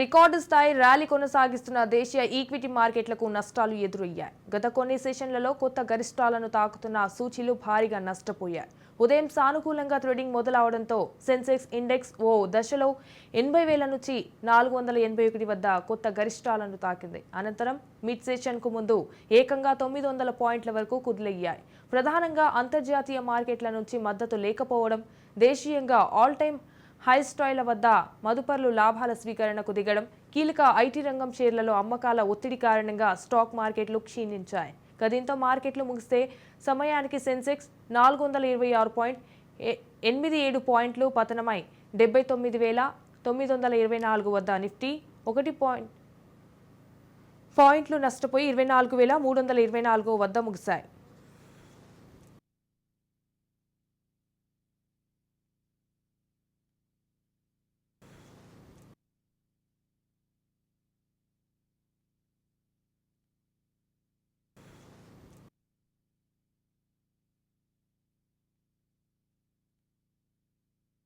Record స్థాయి rally కొనసాగిస్తున్న దేశీయ ఈక్విటీ మార్కెట్లకు నష్టాలు ఎదురయ్యాయి. గత కొన్ని సెషన్లలో కొత్త గరిష్టాలను తాకుతున్న సూచీలు భారీగా నష్టపోయాయి. ఉదయం సానుకూలంగా ట్రేడింగ్ మొదలవడంతో సెన్సెక్స్ ఇండెక్స్ ఓ దశలో 80,000 నుంచి 481 వద్ద కొత్త గరిష్టాలను తాకింది. అనంతరం మిడ్ సెషన్కు ముందు ఏకంగా 900 పాయింట్ల వరకు కుదిలయ్యాయి. ప్రధానంగా అంతర్జాతీయ మార్కెట్ల నుంచి మద్దతు లేకపోవడం, దేశీయంగా ఆల్ టైమ్ హైస్టాయిల వద్ద మదుపర్లు లాభాల స్వీకరణకు దిగడం, కీలక ఐటీ రంగం షేర్లలో అమ్మకాల ఒత్తిడి కారణంగా స్టాక్ మార్కెట్లు క్షీణించాయి. దీంతో మార్కెట్లు ముగిస్తే సమయానికి సెన్సెక్స్ 426.87 పాయింట్లు పతనమై 79,924 వద్ద, నిఫ్టీ 1 పాయింట్లు నష్టపోయి 24,324 వద్ద ముగిశాయి.